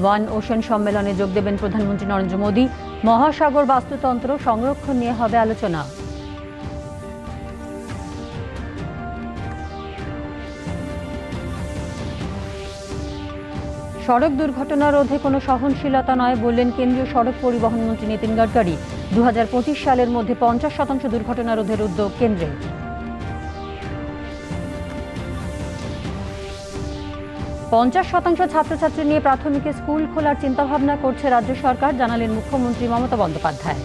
One ocean সম্মেলনে যোগ দেবেন প্রধানমন্ত্রী নরেন্দ্র মোদী। মহাসাগর বাস্তুতন্ত্র সংরক্ষণ নিয়ে হবে আলোচনা। সড়ক দুর্ঘটনা রোধে কোনো সহনশীলতা নয় বললেন কেন্দ্রীয় সড়ক পরিবহন মন্ত্রী নীতিন গডকরি। 2025 সালের মধ্যে 50% দুর্ঘটনা রোধের উদ্যোগ কেন্দ্রের। 50% ছাত্রছাত্রী নিয়ে প্রাথমিকে স্কুল খোলার চিন্তাভাবনা করছে রাজ্য সরকার, জানালেন মুখ্যমন্ত্রী মমতা বন্দ্যোপাধ্যায়।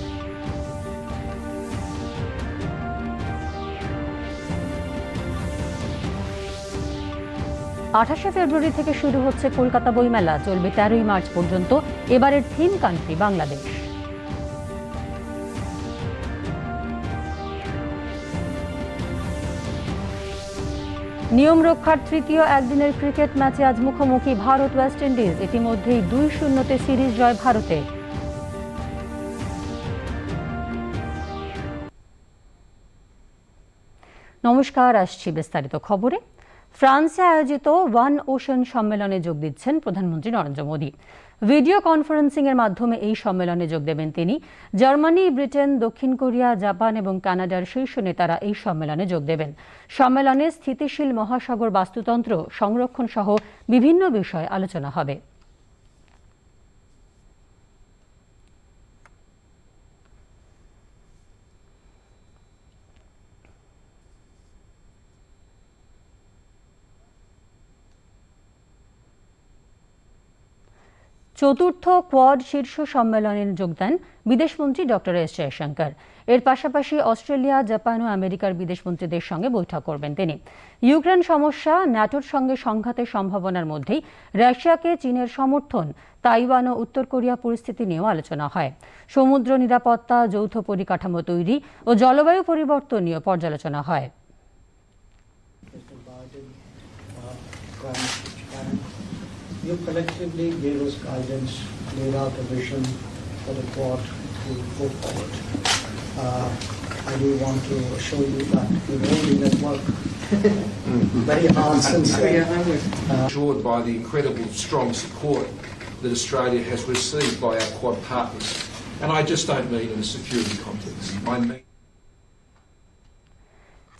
ফেব্রুয়ারি থেকে শুরু হচ্ছে কলকাতা বইমেলা, চলবে 13ই মার্চ পর্যন্ত। এবারের থিম কান্ট্রি বাংলাদেশ। নিয়ম রক্ষার তৃতীয় একদিনের ক্রিকেট ম্যাচে আজ মুখোমুখি ভারত ওয়েস্ট ইন্ডিজ। ইতিমধ্যেই 2-0 সিরিজ জয় ভারতের। নমস্কার, আসছি বিস্তারিত খবরে। ফ্রান্সে আয়োজিত ওয়ান ওশান সম্মেলনে যোগ দিচ্ছেন প্রধানমন্ত্রী নরেন্দ্র মোদী। ভিডিও কনফারেন্সিং এর মাধ্যমে এই সম্মেলনে যোগ দেবেন তিনি। জার্মানি, ব্রিটেন, দক্ষিণ কোরিয়া, জাপান এবং কানাডার শীর্ষ নেতারা এই সম্মেলনে যোগ দেবেন। সম্মেলনে স্থিতিশীল মহাসাগর বাস্তুতন্ত্র সংরক্ষণ সহ বিভিন্ন বিষয়ে আলোচনা হবে। চতুর্থ কোয়াড শীর্ষ সম্মেলনে যোগ দেন বিদেশমন্ত্রী ডক্টর এস জয়শঙ্কর। এর পাশাপাশি অস্ট্রেলিয়া, জাপান ও আমেরিকার বিদেশমন্ত্রীদের সঙ্গে বৈঠক করবেন তিনি। ইউক্রেন সমস্যা, ন্যাটোর সঙ্গে সংঘাতের সম্ভাবনার মধ্যেই রাশিয়াকে চীনের সমর্থন, তাইওয়ান ও উত্তর কোরিয়া পরিস্থিতি নিয়েও আলোচনা হয়। সমুদ্র নিরাপত্তা, যৌথ পরিকাঠামো তৈরি ও জলবায়ু পরিবর্তন নিয়েও পর্যালোচনা হয়। You collectively gave us guidance, laid out a vision for the Quad to go forward. I do want to assure you that we're holding that work very hard since assured by the incredible strong support that Australia has received by our Quad partners. And I just don't mean in a security context. I mean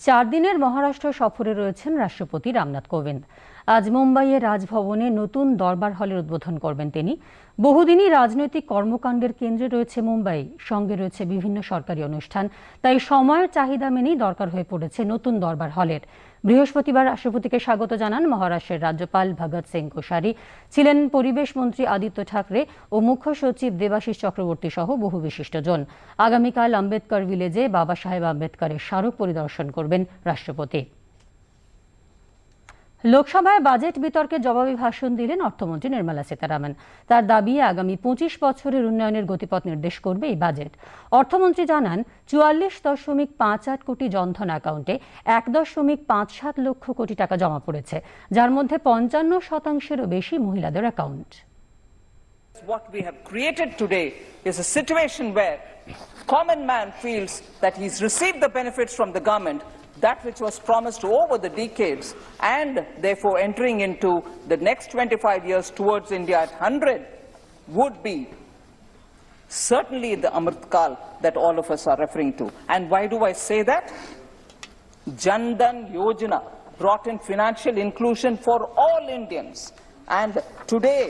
4 দিনের মহারাষ্ট্র সফরে রয়েছেন রাষ্ট্রপতি রামনাথ কোবিন্দ। আজ মুম্বাইয়ের রাজভবনে নতুন দরবার হলের উদ্বোধন করবেন তিনি। বহুদিনই রাজনৈতিক কর্মকাণ্ডের কেন্দ্রে রয়েছে মুম্বাই, সঙ্গে রয়েছে বিভিন্ন সরকারি অনুষ্ঠান, তাই সময়ের চাহিদা মেনেই দরকার হয়ে পড়েছে নতুন দরবার হলের। বৃহস্পতিবার রাষ্ট্রপতিকে স্বাগত জানান মহারাষ্ট্রের রাজ্যপাল ভগৎ সিং কোশারি, ছিলেন পরিবেশ মন্ত্রী আদিত্য ঠাকরে ও মুখ্য সচিব দেবাশিস চক্রবর্তী সহ বহু বিশিষ্টজন। আগামীকাল আম্বেদকর ভিলেজে বাবা সাহেব আম্বেদকরের স্মারক পরিদর্শন করবেন রাষ্ট্রপতি। লোকসভায় বাজেট বিতর্কে জবাবি ভাষণ দিলেন অর্থমন্ত্রী নির্মলা সীতারামন। তার দাবি, আগামী 25 বছরের উন্নয়নের গতিপথ নির্দেশ করবে এই বাজেট। অর্থমন্ত্রী জানান, 44.58 কোটি জনধন অ্যাকাউন্টে 1.57 লক্ষ কোটি টাকা জমা পড়েছে, যার মধ্যে 55%-এরও বেশি মহিলাদের account. What we have created today is a situation where common man feels that he's received the benefits from the government, that which was promised over the decades, and therefore entering into the next 25 years towards India at 100 would be certainly the Amrit Kal that all of us are referring to. And why do I say that? Jan Dhan Yojana brought in financial inclusion for all Indians. And today,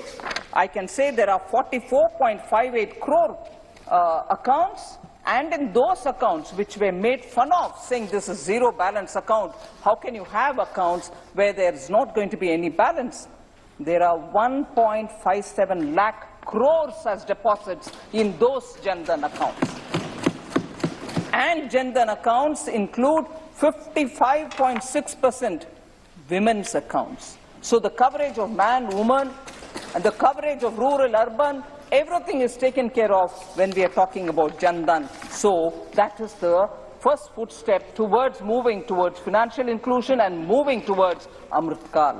I can say there are 44.58 crore accounts, and in those accounts which were made fun of, saying this is zero balance account, how can you have accounts where there is not going to be any balance? There are 1.57 lakh crores as deposits in those Jan Dhan accounts. And Jan Dhan accounts include 55.6% women's accounts. So the coverage of man, woman, and the coverage of rural, urban, everything is taken care of when we are talking about Jan Dhan. So that is the first footstep towards moving towards financial inclusion and moving towards Amrit Kal.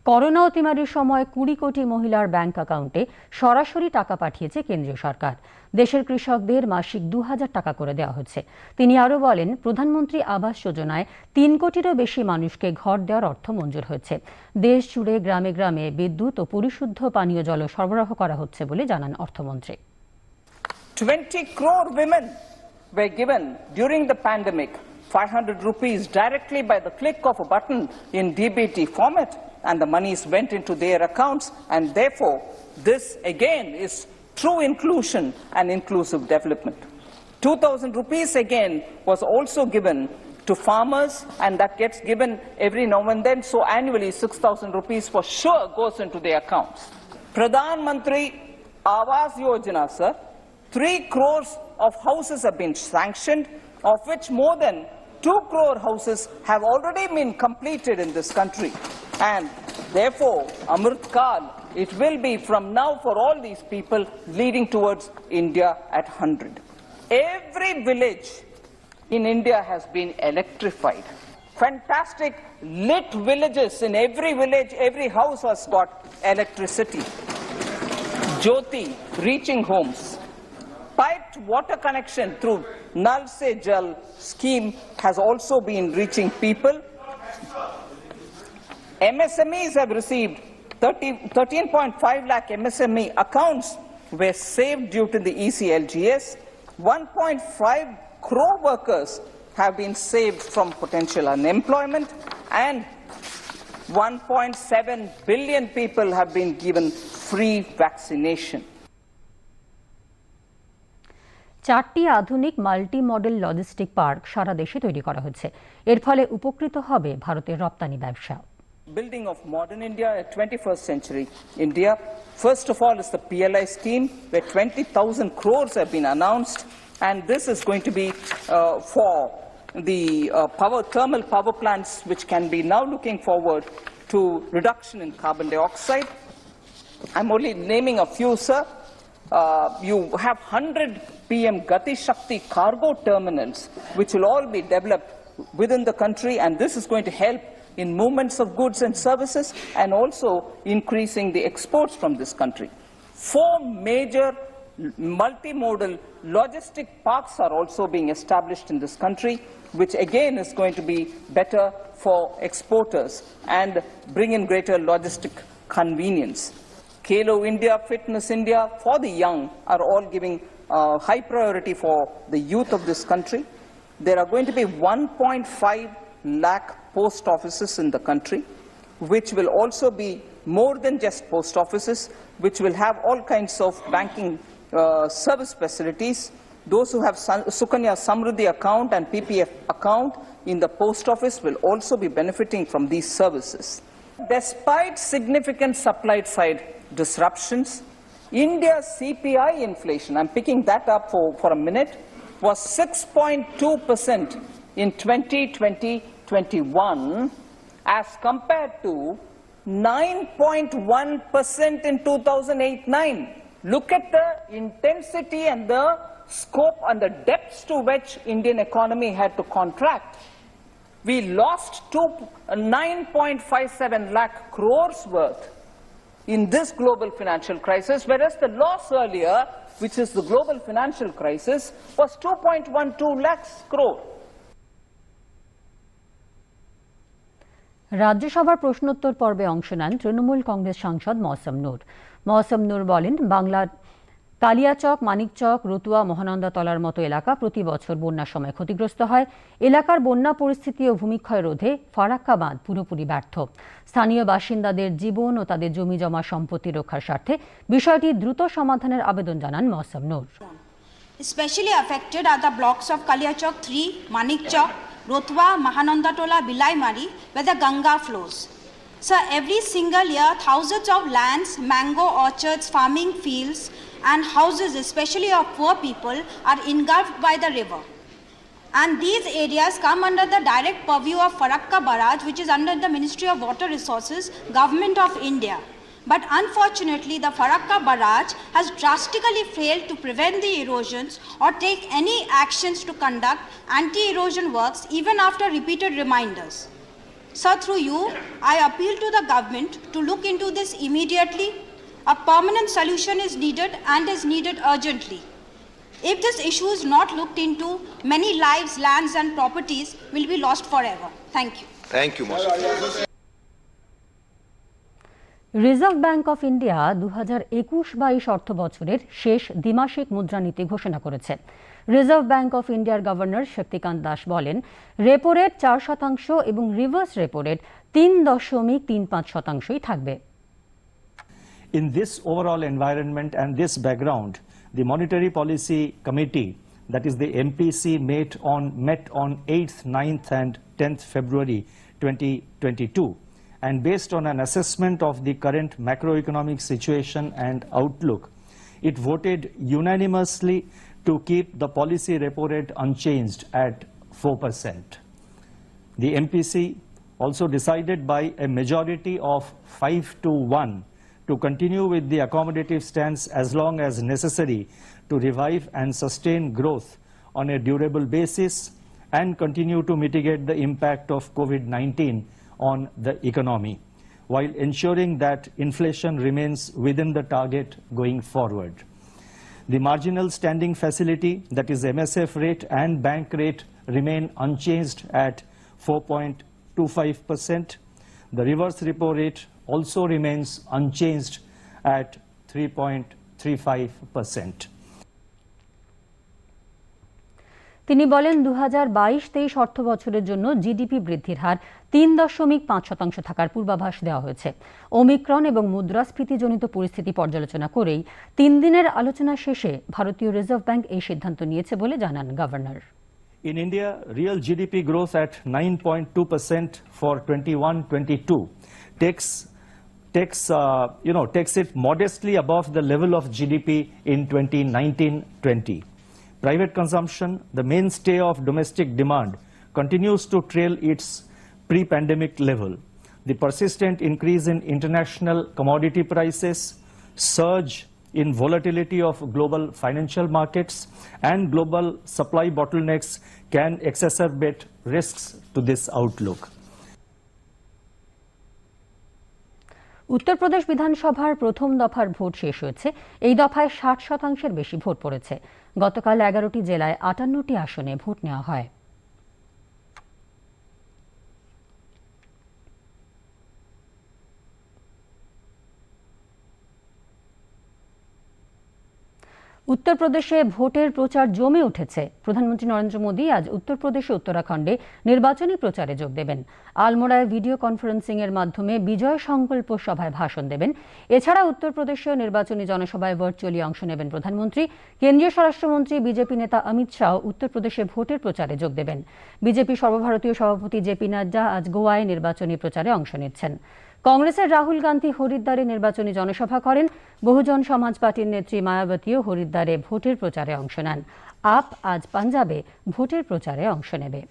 Corona অতিমারির সময় 20 কোটি মহিলার bank অ্যাকাউন্টে সরাসরি টাকা পাঠিয়েছে কেন্দ্রীয় সরকার। দেশের কৃষকদের মাসিক 2000 টাকা করে দেওয়া হচ্ছে। তিনি আরও বলেন, প্রধানমন্ত্রী আবাস যোজনায় 3 কোটিরও বেশি মানুষকে ঘর দেওয়ার অর্থ মঞ্জুর হয়েছে। দেশ জুড়ে গ্রামে গ্রামে বিদ্যুৎ ও পরিশুদ্ধ পানীয় জল সরবরাহ করা হচ্ছে বলে জানান অর্থমন্ত্রী। 20 crore women were given during the pandemic 500 rupees directly by the click of a button in DBT format, and the monies went into their accounts, and therefore this again is true inclusion and inclusive development. 2000 rupees again was also given to farmers, and that gets given every now and then, so annually 6000 rupees for sure goes into their accounts. Pradhan Mantri Awas Yojana, sir, 3 crores of houses have been sanctioned, of which more than 2 crore houses have already been completed in this country. And therefore, Amrit Kal, it will be from now for all these people leading towards India at 100. Every village in India has been electrified. Fantastic lit villages in every village, every house has got electricity. Jyoti reaching homes. Piped water connection through Nal Se Jal scheme has also been reaching people. MSMEs have received 13.5 lakh MSME accounts were saved due to the ECLGS. 1.5 crore workers have been saved from potential unemployment, and 1.7 billion people have been given free vaccination. 4টি আধুনিক multi model logistic park সারা দেশে তৈরি করা হচ্ছে। এর ফলে উপকৃত হবে ভারতের রপ্তানি ব্যবসা। Building of modern India, a 21st century India. First of all is the PLI scheme, where 20,000 crores have been announced, and this is going to be for the thermal power plants, which can be now looking forward to reduction in carbon dioxide. I'm only naming a few, sir. You have 100 PM Gati Shakti cargo terminals, which will all be developed within the country, and this is going to help in movements of goods and services, and also increasing the exports from this country. 4 major multimodal logistic parks are also being established in this country, which again is going to be better for exporters and bring in greater logistic convenience. Kelo India, Fitness India for the young are all giving high priority for the youth of this country. There are going to be 1.5 lakh post offices in the country, which will also be more than just post offices, which will have all kinds of banking service facilities. Those who have Sukanya Samruddhi account and PPF account in the post office will also be benefiting from these services. Despite significant supply side disruptions, India's CPI inflation, I'm picking that up for a minute, was 6.2% in 2020-21 as compared to 9.1% in 2008-9. Look at the intensity and the scope and the depths to which Indian economy had to contract. We lost 9.57 lakh crores worth in this global financial crisis, whereas the loss earlier, which is the global financial crisis, was 2.12 lakhs crore. রাজ্যসভার প্রশ্নোত্তর পর্বে অংশ নেন তৃণমূল কংগ্রেস সাংসদ মৌসম নূর। মৌসম নূর বলেন, বাংলার কালিয়াচক, মানিকচক, রতুয়া, মহানন্দাতলার মতো এলাকা প্রতি বছর বন্যার সময় ক্ষতিগ্রস্ত হয়। এলাকার বন্যা পরিস্থিতি ও ভূমিক্ষয় রোধে ফারাক্কা বাঁধ পুরোপুরি ব্যর্থ। স্থানীয় বাসিন্দাদের জীবন ও তাদের জমি জমা সম্পত্তি রক্ষার স্বার্থে বিষয়টি দ্রুত সমাধানের আবেদন জানান মৌসম নূর। Especially affected are the blocks of Kaliachok 3, Manikchok, Rotwa, Mahanandatola, Bilaimari, where the Ganga flows. So every single year, thousands of lands, mango orchards, farming fields, and houses, especially of poor people, are engulfed by the river. And these areas come under the direct purview of Farakka Barrage, which is under the Ministry of Water Resources, Government of India. But unfortunately, the Farakka Barrage has drastically failed to prevent the erosions or take any actions to conduct anti-erosion works even after repeated reminders. Sir, through you, I appeal to the government to look into this immediately. A permanent solution is needed and is needed urgently. If this issue is not looked into, many lives, lands and properties will be lost forever. Thank you. Thank you, Mr. Reserve bank of India 2021-22 অর্থ বছরের শেষ দ্বিমাসিক মুদ্রানীতি ঘোষণা করেছে। Reserve bank of ইন্ডিয়ার governor Shaktikanta Das বলেন, repo rate 4% এবং reverse repo rate 3.35%ই থাকবে। In this overall environment and this background, the Monetary Policy Committee, that is the MPC, met on 8th, 9th and 10th February 2022. And based on an assessment of the current macroeconomic situation and outlook, it voted unanimously to keep the policy repo rate unchanged at 4%. The MPC also decided by a majority of 5-1 to continue with the accommodative stance as long as necessary to revive and sustain growth on a durable basis and continue to mitigate the impact of COVID-19 on the economy, while ensuring that inflation remains within the target going forward. The marginal standing facility, that is MSF rate and bank rate, remain unchanged at 4.25%. The reverse repo rate also remains unchanged at 3.35%. তিনি বলেন, 2022-23 অর্থ বছরের জন্য GDP বৃদ্ধির হার 3.5% থাকার পূর্বাভাস দেওয়া হয়েছে। ওমিক্রন এবং মুদ্রাস্ফীতিজনিত পরিস্থিতি পর্যালোচনা করেই 3 দিনের আলোচনা শেষে ভারতীয় রিজার্ভ ব্যাংক এই সিদ্ধান্ত নিয়েছে বলে জানান governor. In India, real GDP growth at 9.2% for 21-22 takes it modestly above the level of GDP in 2019-20. Private consumption, the mainstay of domestic demand, continues to trail its pre-pandemic level. The persistent increase in international commodity prices, surge in volatility of global financial markets, and global supply bottlenecks can exacerbate risks to this outlook. Uttar Pradesh বিধানসভার প্রথম দফার vote শেষ হয়েছে। এই দফায় 60% বেশি vote পড়েছে। গতকাল 11টি জেলায় 58টি আসনে ভোট নেওয়া হয়। উত্তরপ্রদেশে ভোটের প্রচার জমে উঠেছে। প্রধানমন্ত্রী নরেন্দ্র মোদী আজ উত্তরপ্রদেশে উত্তরাখণ্ডে নির্বাচনী প্রচারে যোগ দেবেন। আলমোড়ায় ভিডিও কনফারেন্সিং এর মাধ্যমে বিজয় সংকল্প সভায় ভাষণ দেবেন। এছাড়া উত্তরপ্রদেশেও নির্বাচনী জনসভায় ভার্চুয়ালি অংশ নেবেন প্রধানমন্ত্রী। কেন্দ্রীয় স্বরাষ্ট্রমন্ত্রী বিজেপি নেতা অমিত শাহ উত্তরপ্রদেশে ভোটের প্রচারে যোগ দেবেন। বিজেপি সর্বভারতীয় সভাপতি জেপি নাড্ডা আজ গোয়ায় নির্বাচনী প্রচারে অংশ নিচ্ছেন। কংগ্রেসের রাহুল গান্ধী হরিদ্বারে নির্বাচনী জনসভা করেন। বহুজন সমাজ পার্টির নেত্রী মায়াবতীও হরিদ্বারে ভোটের প্রচারে অংশ নেন। আপ আজ পাঞ্জাবে ভোটের প্রচারে অংশ নেবে।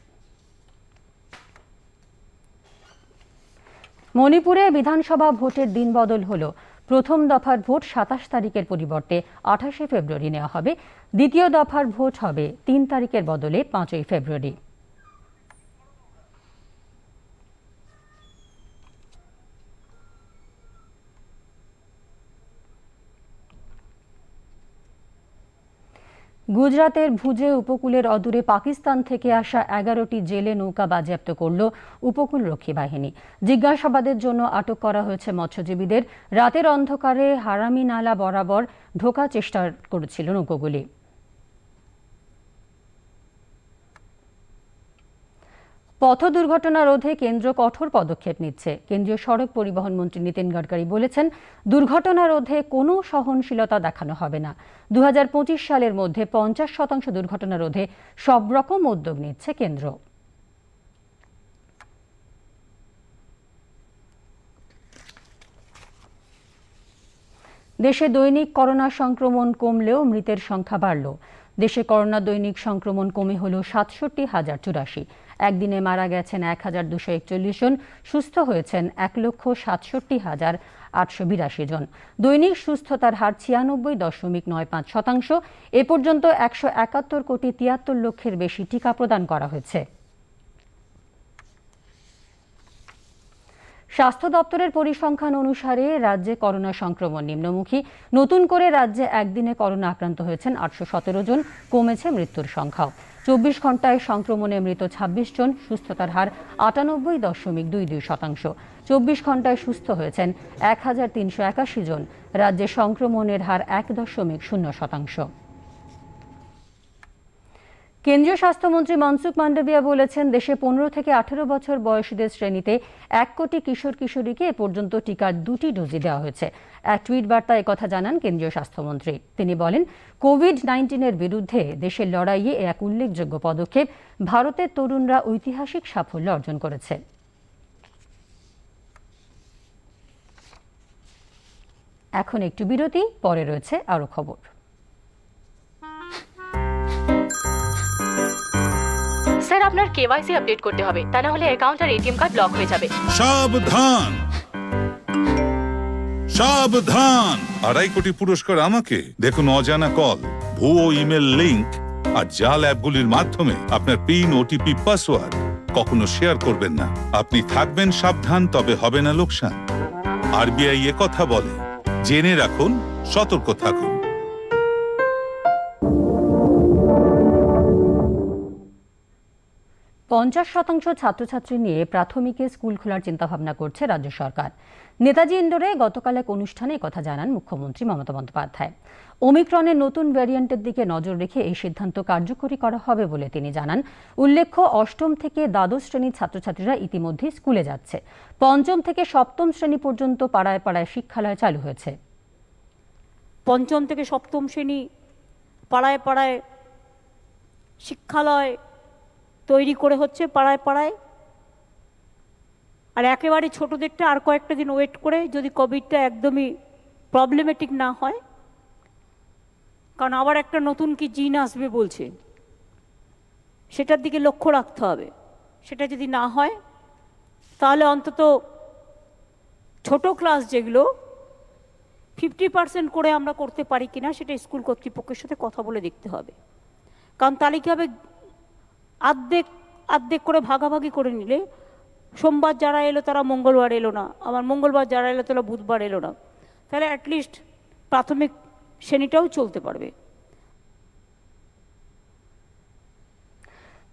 মণিপুরে বিধানসভা ভোটের দিন বদল হলো। প্রথম দফার ভোট 27 তারিখের পরিবর্তে 28 ফেব্রুয়ারি নেওয়া হবে। দ্বিতীয় দফার ভোট হবে 3 তারিখের বদলে 5 ফেব্রুয়ারি। গুজরাতের ভুজে উপকূলের অদূরে পাকিস্তান থেকে আসা 11টি জেলে নৌকা বাজেয়াপ্ত করল উপকূলরক্ষী বাহিনী। জিজ্ঞাসাবাদের জন্য আটক করা হয়েছে মৎস্যজীবীদের। রাতের অন্ধকারে হারামি নালা বরাবর ঢোকার চেষ্টা করেছিল নৌকাগুলি। পথ দুর্ঘটনা রোধে কেন্দ্র কঠোর পদক্ষেপ নিচ্ছে। কেন্দ্রীয় সড়ক পরিবহন মন্ত্রী নীতিন গডকরি বলেছেন, দুর্ঘটনা রোধে কোনো সহনশীলতা দেখানো হবে না। 2025 সালের মধ্যে 50% দুর্ঘটনা রোধে সব রকম উদ্যোগ নিচ্ছে কেন্দ্র। দেশে দৈনিক করোনা সংক্রমণ কমলেও মৃতের সংখ্যা বাড়ল। দেশে করোনা দৈনিক সংক্রমণ কমে হল 67,084। একদিনে মারা গেছেন 1,241 জন, সুস্থ হয়েছেন 1,67,882 জন। দৈনিক সুস্থতার হার 96.95%। এ পর্যন্ত 171,73,00,000 বেশি টিকা প্রদান করা হয়েছে। স্বাস্থ্য দপ্তরের পরিসংখ্যান অনুসারে রাজ্যে করোনা সংক্রমণ নিম্নমুখী। নতুন করে রাজ্যে একদিনে করোনা আক্রান্ত হয়েছেন 817 জন, কমেছে মৃত্যুর সংখ্যাও। 24 ঘন্টায় সংক্রমণে মৃত 26 জন, সুস্থতার হার 98.22%। 24 ঘন্টায় সুস্থ হয়েছেন 1381 জন। রাজ্যে সংক্রমণের হার 1.0%। কেন্দ্রীয় স্বাস্থ্যমন্ত্রী মনসুখ মান্ডভিয়া বলেছেন, দেশে 15 থেকে 18 বছর বয়সীদের শ্রেণীতে 1 কোটি কিশোর কিশোরীকে এ পর্যন্ত টিকার 2টি ডোজই দেওয়া হয়েছে। এক টুইট বার্তায় একথা জানান কেন্দ্রীয় স্বাস্থ্যমন্ত্রী। তিনি বলেন, কোভিড-19-এর বিরুদ্ধে দেশের লড়াইয়ে এক উল্লেখযোগ্য পদক্ষেপ। ভারতের তরুণরা ঐতিহাসিক সাফল্য অর্জন করেছে। এখন একটু বিরতি, পরে রয়েছে আরো খবর। স্যার, আপনার কেওয়াইসি আপডেট করতে হবে, তা না হলে অ্যাকাউন্ট আর এটিএম কার্ড ব্লক হয়ে যাবে। সাবধান সাবধান! 2.5 কোটি পুরস্কার আমাকে। দেখুন, অজানা কল, ভুয়ো ইমেল লিংক আর জাল অ্যাপগুলির মাধ্যমে আপনার পিন, ওটিপি, পাসওয়ার্ড কখনো শেয়ার করবেন না। আপনি থাকবেন সাবধান, তবে হবে না লোকসান। আরবিআই কথা বলে, জেনে রাখুন, সতর্ক থাকুন। 50% ছাত্রছাত্রী নিয়ে প্রাথমিকে স্কুল খোলার চিন্তাভাবনা করছে রাজ্য সরকার। নেতাজি ইন্ডোরে গতকাল এক অনুষ্ঠানে কথা জানান মুখ্যমন্ত্রী মমতা বন্দ্যোপাধ্যায়। ওমিক্রনের নতুন ভ্যারিয়েন্টের দিকে নজর রেখে এই সিদ্ধান্ত কার্যকরী করা হবে বলে তিনি জানান। উল্লেখ্য, 8ম থেকে দ্বাদশ শ্রেণীর ছাত্রছাত্রীরা ইতিমধ্যে স্কুলে যাচ্ছে। 5ম থেকে 7ম শ্রেণী পর্যন্ত পাড়ায় পাড়ায় শিক্ষালয় চালু হয়েছে। 5ম থেকে 7ম শ্রেণী পাড়ায় পাড়ায় শিক্ষালয় তৈরি করে হচ্ছে পাড়ায় পাড়ায়। আর একেবারে ছোটদেরটা আর কয়েকটা দিন ওয়েট করে, যদি কোভিডটা একদমই প্রবলেমেটিক না হয়, কারণ আবার একটা নতুন কি জিন আসবে বলছে, সেটার দিকে লক্ষ্য রাখতে হবে। সেটা যদি না হয়, তাহলে অন্তত ছোট ক্লাস যেগুলো 50% করে আমরা করতে পারি কিনা, সেটা স্কুল কর্তৃপক্ষের সাথে কথা বলে দেখতে হবে। কারণ তাহলে কি হবে, আর্ধেক করে ভাগাভাগি করে নিলে সোমবার যারা এলো তারা মঙ্গলবার এলো না, আবার মঙ্গলবার যারা এলো তারা বুধবার এলো না, তাহলে অ্যাটলিস্ট প্রাথমিক শ্রেণীটাও চলতে পারবে।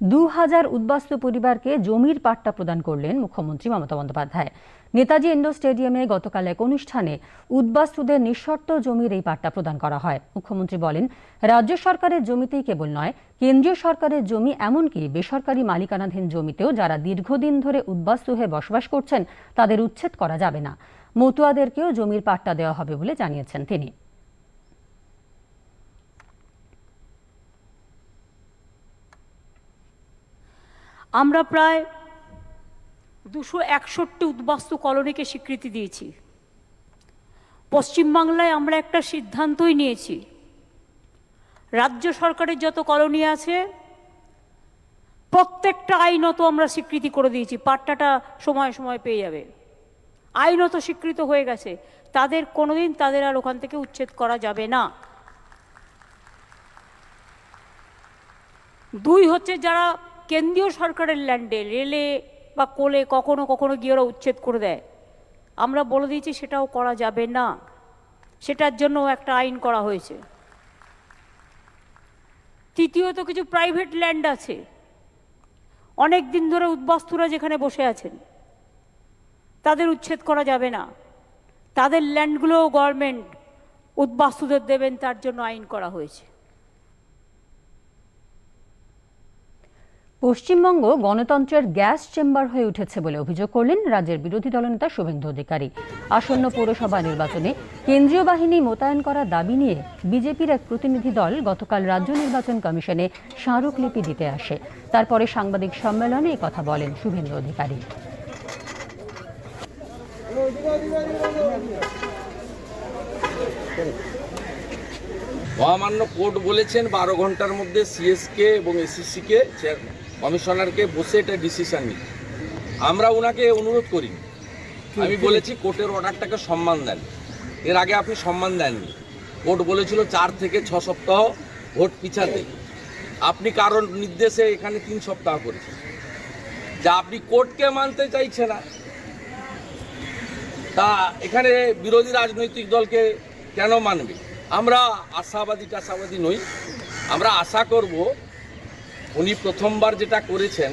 2000 উদ্বাস্তু পরিবারকে জমির পাট্টা প্রদান করলেন মুখ্যমন্ত্রী মমতা বন্দ্যোপাধ্যায়। নেতাজি ইন্ডোর স্টেডিয়ামে গতকাল এক অনুষ্ঠানে উদ্বাস্তুদের নিঃশর্ত জমির এই পাট্টা প্রদান করা হয়। মুখ্যমন্ত্রী বলেন, রাজ্য সরকারের জমিতেই কেবল নয়, কেন্দ্রীয় সরকারের জমি, এমনকি বেসরকারি মালিকানাধীন জমিতেও যারা দীর্ঘদিন ধরে উদ্বাস্তু হয়ে বসবাস করছেন তাদের উচ্ছেদ করা যাবে না। মতুয়াদেরকেও জমির পাট্টা দেওয়া হবে বলে জানিয়েছেন তিনি। আমরা প্রায় 261 উদ্বাস্তু কলোনিকে স্বীকৃতি দিয়েছি। পশ্চিমবাংলায় আমরা একটা সিদ্ধান্তই নিয়েছি, রাজ্য সরকারের যত কলোনি আছে প্রত্যেকটা আইনত আমরা স্বীকৃতি করে দিয়েছি। পাট্টাটা সময় সময় পেয়ে যাবে, আইনত স্বীকৃত হয়ে গেছে। তাদের কোনোদিন তাদের আর ওখান থেকে উচ্ছেদ করা যাবে না। 2 হচ্ছে, যারা কেন্দ্রীয় সরকারের ল্যান্ডে, রেলে বা কোলে কখনো কখনো গিয়ে ওরা উচ্ছেদ করে দেয়, আমরা বলে দিয়েছি সেটাও করা যাবে না, সেটার জন্য একটা আইন করা হয়েছে। তৃতীয়ত, কিছু প্রাইভেট ল্যান্ড আছে, অনেক দিন ধরে উদ্বাস্তুরা যেখানে বসে আছেন, তাদের উচ্ছেদ করা যাবে না, তাদের ল্যান্ডগুলোও গভর্নমেন্ট উদ্বাস্তুদের দেবেন, তার জন্য আইন করা হয়েছে। পশ্চিমবঙ্গ গণতন্ত্রের গ্যাস চেম্বার হয়ে উঠেছে বলে অভিযোগ করলেন রাজ্যের বিরোধী দলনেতা শুভেন্দু অধিকারী। আসন্ন পৌরসভা নির্বাচনে কেন্দ্রীয় বাহিনী মোতায়েন করার দাবি নিয়ে বিজেপির এক প্রতিনিধি দল গতকাল রাজ্য নির্বাচন কমিশনে স্মারকলিপি দিতে আসে। তারপরে সাংবাদিক সম্মেলনে এই কথা বলেন শুভেন্দু অধিকারী। মহামান্য কোর্ট বলেছেন 12 ঘন্টার মধ্যে সিএসকে এবং এসিসিকে কমিশনারকে বসে এটা ডিসিশন নিই। আমরা ওনাকে অনুরোধ করি, আমি বলেছি কোর্টের অর্ডারটাকে সম্মান দেন। এর আগে আপনি সম্মান দেননি। কোর্ট বলেছিল 4 থেকে 6 সপ্তাহ ভোট পিছাতে, আপনি কারণ নির্দেশে এখানে 3 সপ্তাহ করেছেন। যা আপনি কোর্টকে মানতে চাইছে না, তা এখানে বিরোধী রাজনৈতিক দলকে কেন মানবে? আমরা আশাবাদী নই। আমরা আশা করব উনি প্রথমবার যেটা করেছেন,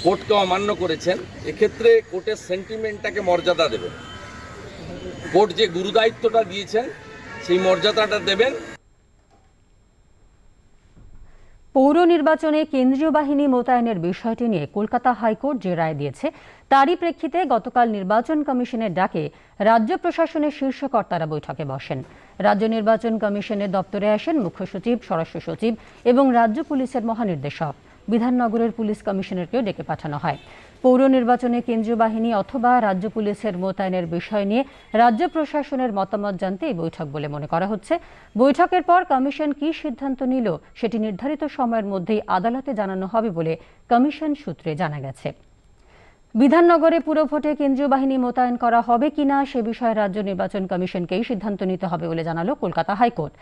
কোর্টকে অমান্য করেছেন, এক্ষেত্রে কোর্টের সেন্টিমেন্টটাকে মর্যাদা দেবেন। কোর্ট যে গুরুদায়িত্বটা দিয়েছেন সেই মর্যাদাটা দেবেন। পৌর নির্বাচনে কেন্দ্রীয় বাহিনী মোতায়েনের বিষয়টি নিয়ে কলকাতা হাইকোর্ট যে রায় দিয়েছে তারই প্রেক্ষিতে গতকাল নির্বাচন কমিশনের ডাকে রাজ্য প্রশাসনের শীর্ষ কর্তারা বৈঠকে বসেন। রাজ্য নির্বাচন কমিশনের দপ্তরে আসেন মুখ্য সচিব, স্বরাষ্ট্র সচিব এবং রাজ্য পুলিশের মহানির্দেশক। বিধাননগরের পুলিশ কমিশনারকেও ডেকে পাঠানো হয়। পৌর নির্বাচনে কেন্দ্রীয় বাহিনী অথবা রাজ্য পুলিশের মোতায়েনের বিষয় নিয়ে রাজ্য প্রশাসনের মতামত জানতে এই বৈঠক বলে মনে করা হচ্ছে। বৈঠকের পর কমিশন কী সিদ্ধান্ত নিল সেটি নির্ধারিত সময়ের মধ্যেই আদালতে জানানো হবে বলে কমিশন সূত্রে জানা গেছে। বিধাননগরে পুরভোটে কেন্দ্রীয় বাহিনী মোতায়েন করা হবে কিনা সে বিষয়ে রাজ্য নির্বাচন কমিশনকেই সিদ্ধান্ত নিতে হবে বলে জানালো কলকাতা হাইকোর্ট।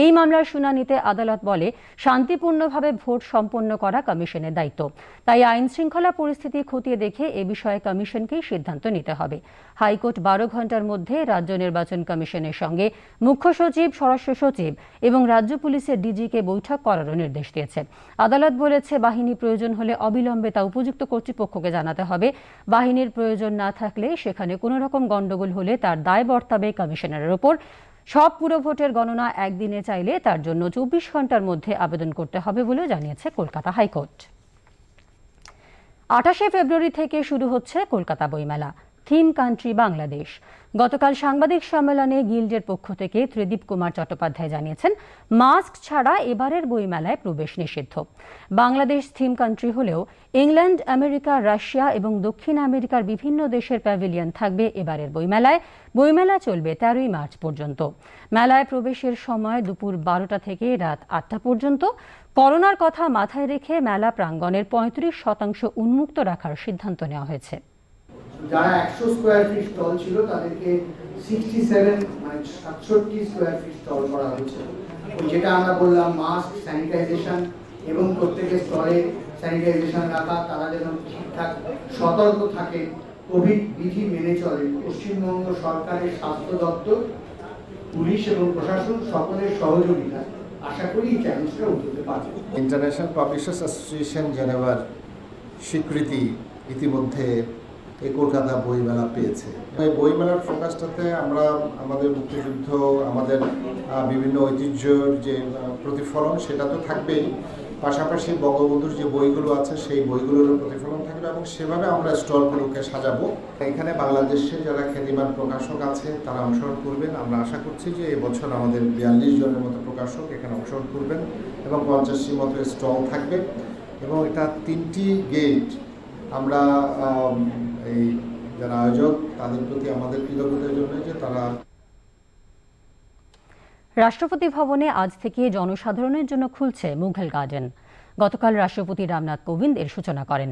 এই মামলার শুনানিতে আদালত বলে, শান্তিপূর্ণভাবে ভোট সম্পন্ন করা কমিশনের দায়িত্ব। তাই আইন শৃঙ্খলা পরিস্থিতি খতিয়ে দেখে এ বিষয়ে কমিশনকেই সিদ্ধান্ত নিতে হবে। হাইকোর্ট 12 ঘণ্টার মধ্যে রাজ্য নির্বাচন কমিশনের সঙ্গে মুখ্য সচিব, স্বরাষ্ট্র সচিব এবং রাজ্য পুলিশের ডিজিকে বৈঠক করারও নির্দেশ দিয়েছে। আদালত বলেছে, বাহিনী প্রয়োজন হলে অবিলম্বে তা উপযুক্ত কর্তৃপক্ষকে জানাতে হবে। বাহিনীর প্রয়োজন না থাকলে সেখানে কোনো রকম গণ্ডগোল হলে তার দায় বর্তাবে কমিশনারের ওপর। সব পুরভোটের গণনা একদিনে চাইলে তার জন্য 24 ঘণ্টার মধ্যে আবেদন করতে হবে বলেও জানিয়েছে কলকাতা হাইকোর্ট। 28শে ফেব্রুয়ারি থেকে শুরু হচ্ছে কলকাতা বইমেলা, থিম কান্ট্রি বাংলাদেশ। গতকাল সাংবাদিক সম্মেলনে গিল্ডের পক্ষ থেকে ত্রিদীপ কুমার চট্টোপাধ্যায় জানিয়েছেন, মাস্ক ছাড়া এবারের বইমেলায় প্রবেশ নিষিদ্ধ। বাংলাদেশ থিম কান্ট্রি হলেও ইংল্যান্ড, আমেরিকা, রাশিয়া এবং দক্ষিণ আমেরিকার বিভিন্ন দেশের প্যাভিলিয়ন থাকবে এবারের বইমেলায়। বইমেলা চলবে 13ই মার্চ পর্যন্ত। মেলায় প্রবেশের সময় দুপুর 12টা থেকে রাত 8টা পর্যন্ত। করোনার কথা মাথায় রেখে মেলা প্রাঙ্গণের 35% উন্মুক্ত রাখার সিদ্ধান্ত নেওয়া হয়েছে। যারা 100 স্কোয়ার ফিট স্টল ছিল তাদেরকে 67 মানে 67 স্কোয়ার ফিট স্টল করা হয়েছে। যেটা আমরা বললাম, মাস্ক, স্যানিটাইজেশন এবং প্রত্যেকের স্টলে স্যানিটাইজেশন রাখা, তারা যেন ঠিকঠাক সতর্ক থাকে, কোভিড বিধি মেনে চলে। পশ্চিমবঙ্গ সরকারের স্বাস্থ্য দপ্তর, পুলিশ এবং প্রশাসন সকলের সহযোগিতা আশা করি এই চ্যালেঞ্জটা উঠতে পারবে। ইন্টারন্যাশনাল পাবলিশার্স অ্যাসোসিয়েশন জেনেভার স্বীকৃতি ইতিমধ্যে এই কলকাতা বইমেলা পেয়েছে। এই বইমেলার ফোকাসটাতে আমরা আমাদের মুক্তিযুদ্ধ, আমাদের বিভিন্ন ঐতিহ্যের যে প্রতিফলন সেটা তো থাকবেই, পাশাপাশি বঙ্গবন্ধুর যে বইগুলো আছে সেই বইগুলোরও প্রতিফলন থাকবে এবং সেভাবে আমরা স্টলগুলোকে সাজাবো। এখানে বাংলাদেশের যারা খ্যাতিমান প্রকাশক আছে তারা অংশগ্রহণ করবেন। আমরা আশা করছি যে এবছর আমাদের 42 জনের মতো প্রকাশক এখানে অংশগ্রহণ করবেন এবং 50টির মতো স্টল থাকবে এবং এটা 3টি গেট। আমরা এই যারা আয়োজক তাদের প্রতি আমাদের কৃতজ্ঞতার জন্য যে তারা। রাষ্ট্রপতি ভবনে আজ থেকে জনসাধারণের জন্য খুলছে মুঘল গার্ডেন। গতকাল রাষ্ট্রপতি রামনাথ কোবিন্দ এর সূচনা করেন।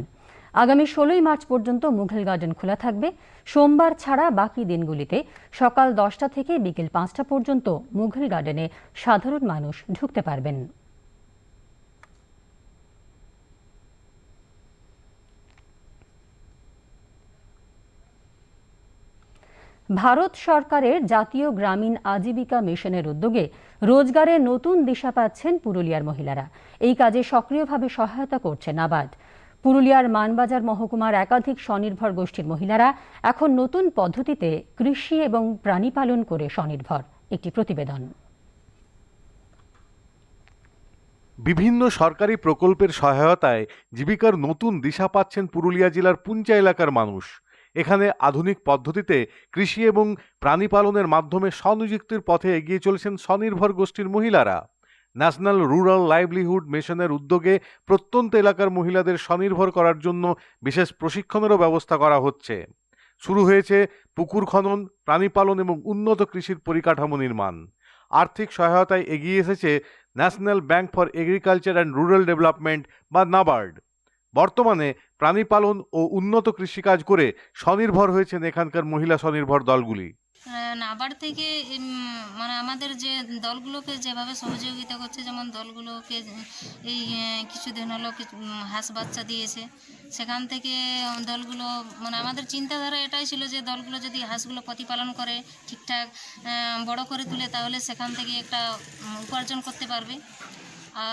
আগামী 16ই মার্চ পর্যন্ত মুঘল গার্ডেন খোলা থাকবে। সোমবার ছাড়া বাকি দিনগুলিতে সকাল 10টা থেকে বিকেল 5টা পর্যন্ত মুঘল গার্ডেনে সাধারণ মানুষ ঢুকতে পারবেন। ভারত সরকারের জাতীয় গ্রামীণ আজীবিকা মিশনের উদ্যোগে রোজগারে নতুন দিশা পাচ্ছেন পুরুলিয়ার মহিলারা। এই কাজে সক্রিয়ভাবে সহায়তা করছে নাবার্ড। পুরুলিয়ার মানবাজার মহকুমার একাধিক স্বনির্ভর গোষ্ঠীর মহিলারা এখন নতুন পদ্ধতিতে কৃষি এবং প্রাণী পালন করে স্বনির্ভর। একটি প্রতিবেদন। বিভিন্ন সরকারি প্রকল্পের সহায়তায় জীবিকার নতুন দিশা পাচ্ছেন পুরুলিয়া জেলার পুঞ্চা এলাকার মানুষ। এখানে আধুনিক পদ্ধতিতে কৃষি এবং প্রাণী পালনের মাধ্যমে স্বনিযুক্তির পথে এগিয়ে চলেছেন স্বনির্ভর গোষ্ঠীর মহিলারা। ন্যাশনাল রুরাল লাইভলিহুড মিশনের উদ্যোগে প্রত্যন্ত এলাকার মহিলাদের স্বনির্ভর করার জন্য বিশেষ প্রশিক্ষণেরও ব্যবস্থা করা হচ্ছে। শুরু হয়েছে পুকুর খনন, প্রাণী পালন এবং উন্নত কৃষির পরিকাঠামো নির্মাণ। আর্থিক সহায়তায় এগিয়ে এসেছে national bank for agriculture and rural development বা নাবার্ড। বর্তমানে প্রাণী পালন ও উন্নত কৃষিকাজ করে স্বনির্ভর হয়েছেন এখানকার মহিলা স্বনির্ভর দলগুলি। নাবার্ড থেকে মানে আমাদের যে দলগুলোকে যেভাবে সহযোগিতা করছে, যেমন দলগুলোকে এই কিছুদিন হলো হাঁস বাচ্চা দিয়েছে, সেখান থেকে দলগুলো মানে আমাদের চিন্তাধারা এটাই ছিল যে দলগুলো যদি হাঁসগুলো প্রতিপালন করে ঠিকঠাক বড় করে তুলে তাহলে সেখান থেকে একটা উপার্জন করতে পারবে।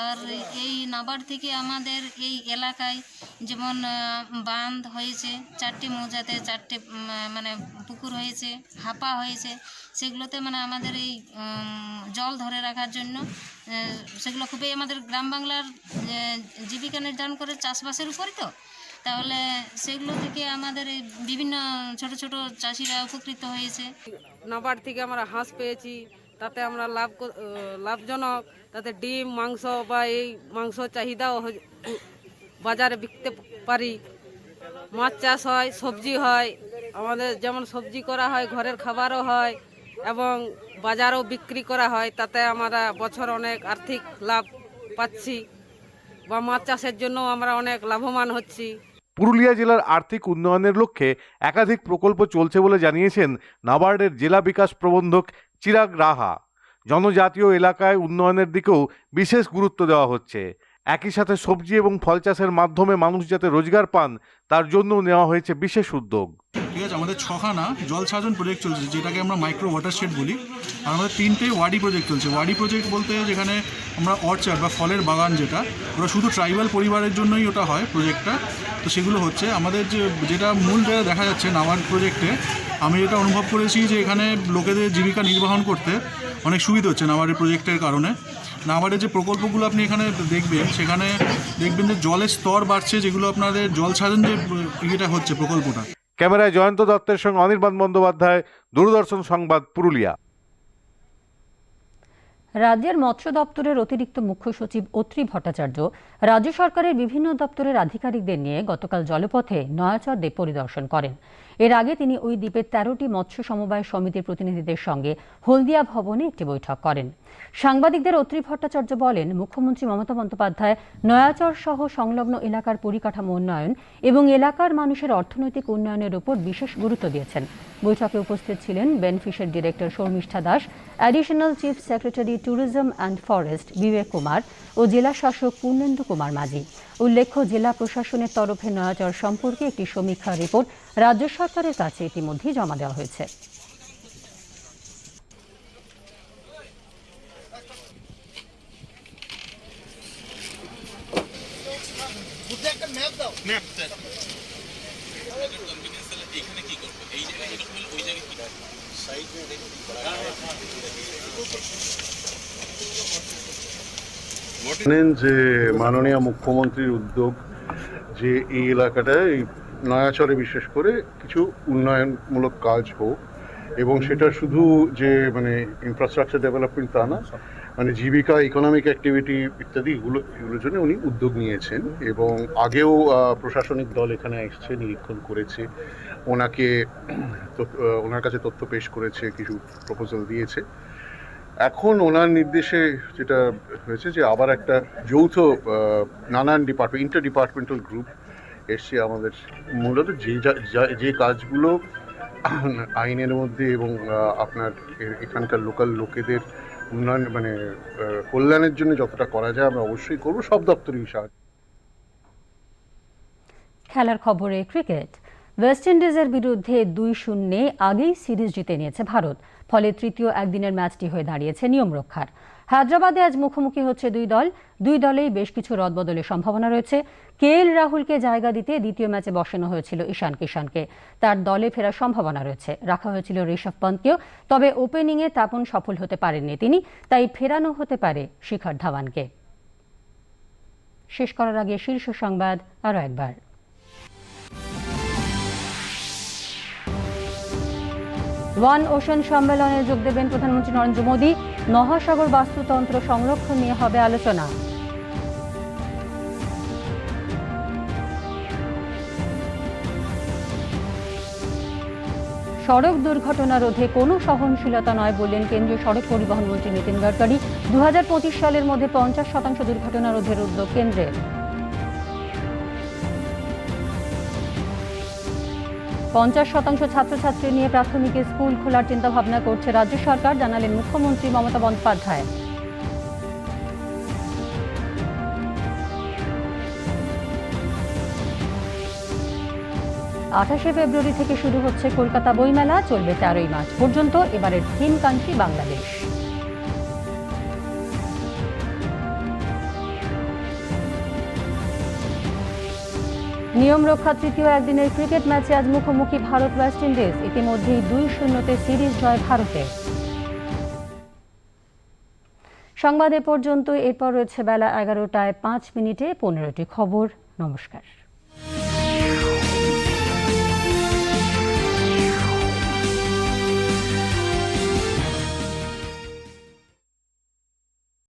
আর এই নাবার্ড থেকে আমাদের এই এলাকায় যেমন বাঁধ হয়েছে, 4টি মৌজাতে 4টে মানে পুকুর হয়েছে, হাপা হয়েছে, সেগুলোতে মানে আমাদের এই জল ধরে রাখার জন্য সেগুলো খুবই আমাদের গ্রাম বাংলার জীবিকা নির্ধারণ করে চাষবাসের উপরই তো, তাহলে সেগুলো থেকে আমাদের এই বিভিন্ন ছোট ছোট চাষিরা উপকৃত হয়েছে। নাবার্ড থেকে আমরা হাঁস পেয়েছি, তাতে আমরা লাভজনক, তাতে ডিম মাংস বা এই মাংস চাহিদাও বাজারে বিকতে পারি। মাছ চাষ হয়, সবজি হয়, আমাদের যেমন সবজি করা হয় ঘরের খাবারও হয় এবং বাজারও বিক্রি করা হয়, তাতে আমরা বছর অনেক আর্থিক লাভ পাচ্ছি বা মাছ চাষের জন্য আমরা অনেক লাভবান হচ্ছি। পুরুলিয়া জেলার আর্থিক উন্নয়নের লক্ষ্যে একাধিক প্রকল্প চলছে বলে জানিয়েছেন নাবার্ডের জেলা বিকাশ প্রবন্ধক চিরাগ রাহা। জনজাতীয় এলাকায় উন্নয়নের দিকেও বিশেষ গুরুত্ব দেওয়া হচ্ছে। একই সাথে সবজি এবং ফল চাষের মাধ্যমে মানুষ যাতে রোজগার পান তার জন্য নেওয়া হয়েছে বিশেষ উদ্যোগ। ঠিক আছে, আমাদের 6খানা জল ছাজন প্রজেক্ট চলছে, যেটাকে আমরা মাইক্রো ওয়াটারশেড বলি। আর আমাদের 3টে ওয়াডি প্রজেক্ট চলছে। ওয়াডি প্রজেক্ট বলতে যেখানে আমরা অর্চার্ড বা ফলের বাগান, ওটা শুধু ট্রাইবাল পরিবারের জন্যই ওটা হয় প্রজেক্টটা। তো সেগুলো হচ্ছে আমাদের যেটা মূল জায়গা দেখা যাচ্ছে নাবার্ড প্রজেক্টে, আমি যেটা অনুভব করেছি যে এখানে লোকেদের জীবিকা নির্বাহন করতে অনেক সুবিধা হচ্ছে নাবার্ডের প্রজেক্টের কারণে। নাবার্ডের যে প্রকল্পগুলো আপনি এখানে দেখবেন, সেখানে দেখবেন যে জলের স্তর বাড়ছে, যেগুলো আপনাদের জল ছাড়ন যে ইয়েটা হচ্ছে প্রকল্পটা। ক্যামেরায় জয়ন্ত দত্তের সঙ্গে অনির্বাণ বন্দ্যোপাধ্যায়, দূরদর্শন সংবাদ, পুরুলিয়া। রাজ্যের মৎস্য দপ্তরের অতিরিক্ত মুখ্য সচিব অত্রি ভট্টাচার্য রাজ্য সরকারের বিভিন্ন দপ্তরের আধিকারিকদের নিয়ে গতকাল জলপথে নয়াচর দ্বীপ পরিদর্শন করেন। এর আগে তিনি ওই দ্বীপের 13টি মৎস্য সমবায় সমিতির প্রতিনিধিদের সঙ্গে হলদিয়া ভবনে একটি বৈঠক করেন। সাংবাদিকদের অত্রি ভট্টাচার্য বলেন, মুখ্যমন্ত্রী মমতা বন্দ্যোপাধ্যায় নয়াচর সহ সংলগ্ন এলাকার পরিকাঠামো উন্নয়ন এবং এলাকার মানুষের অর্থনৈতিক উন্নয়নের উপর বিশেষ গুরুত্ব দিয়েছেন। বৈঠকে উপস্থিত ছিলেন beneficiary director Sharmishtha Das, additional chief secretary tourism and forest Bibek Kumar ও জেলা শাসক পূর্ণেন্দু কুমার মাঝি। উল্লেখ্য, জেলা প্রশাসনের তরফে নয়াচর সম্পর্কে একটি সমীক্ষা রিপোর্ট রাজ্য সরকারের কাছে ইতিমধ্যেই জমা দেওয়া হয়েছে। জানেন যে মাননীয় মুখ্যমন্ত্রীর উদ্যোগ যে এই এলাকাটায় এই নয়াচরে বিশেষ করে কিছু উন্নয়নমূলক কাজ হোক, এবং সেটা শুধু যে মানে ইনফ্রাস্ট্রাকচার ডেভেলপমেন্ট তা না, মানে জীবিকা, ইকোনমিক অ্যাক্টিভিটি ইত্যাদি এগুলোর জন্য উনি উদ্যোগ নিয়েছেন। এবং আগেও প্রশাসনিক দল এখানে এসছে, নিরীক্ষণ করেছে, ওনার কাছে তথ্য পেশ করেছে, কিছু প্রপোজাল দিয়েছে। এখন ওনার নির্দেশে যেটা হয়েছে যে আবার একটা যৌথ নানান ইন্টার ডিপার্টমেন্টাল গ্রুপ এসছে আমাদের, মূলত যে কাজগুলো আইনের মধ্যে এবং আপনার এখানকার লোকাল লোকেদের উন্নয়ন মানে কল্যাণের জন্য যতটা করা যায় আমরা অবশ্যই করবো, সব দপ্তরই সাহায্য। খেলার খবরে ক্রিকেট। ওয়েস্ট ইন্ডিজের বিরুদ্ধে 2-0 আগেই সিরিজ জিতে নিয়েছে ভারত। ফলে তৃতীয় একদিনের ম্যাচটি হয়ে দাঁড়িয়েছে নিয়ম রক্ষার। হায়দ্রাবাদে আজ মুখোমুখি হচ্ছে দুই দলেই বেশ কিছু রদবদলের সম্ভাবনা রয়েছে। কেএল রাহুলকে জায়গা দিতে দ্বিতীয় ম্যাচে বসানো হয়েছিল ঈশান কিষানকে। তার দলে ফেরার সম্ভাবনা রয়েছে। রাখা হয়েছিল ঋষভ পন্থকেও, তবে ওপেনিংয়ে তেমন সফল হতে পারেননি তিনি, তাই ফেরানো হতে পারে শিখর ধাওয়ানকে। শেষ করার আগে শীর্ষ সংবাদ আরও একবার। ওয়ান ওশান সম্মেলনে যোগ দেবেন প্রধানমন্ত্রী নরেন্দ্র মোদী। মহাসাগর বাস্তুতন্ত্র সংরক্ষণ নিয়ে হবে আলোচনা। সড়ক দুর্ঘটনা রোধে কোনো সহনশীলতা নয় বললেন কেন্দ্রীয় সড়ক পরিবহন মন্ত্রী নীতিন গডকরি। 2025 সালের মধ্যে 50% দুর্ঘটনা রোধের উদ্যোগ কেন্দ্রের। 50% ছাত্রছাত্রী নিয়ে প্রাথমিক স্কুল খোলার চিন্তাভাবনা করছে রাজ্য সরকার, জানালেন মুখ্যমন্ত্রী মমতা বন্দ্যোপাধ্যায়। 28শে ফেব্রুয়ারি থেকে শুরু হচ্ছে কলকাতা বইমেলা, চলবে 13ই মার্চ পর্যন্ত। এবারের থিম কান্ট্রি বাংলাদেশ। নিয়ম রক্ষা তৃতীয় একদিনের ক্রিকেট ম্যাচে আজ মুখোমুখি ভারত ওয়েস্ট ইন্ডিজ। ইতিমধ্যেই 2-0 সিরিজ জয় ভারতের। সংবাদ এ পর্যন্ত। এরপর রয়েছে বেলা 11টায় 5 মিনিটে 15টি খবর। নমস্কার।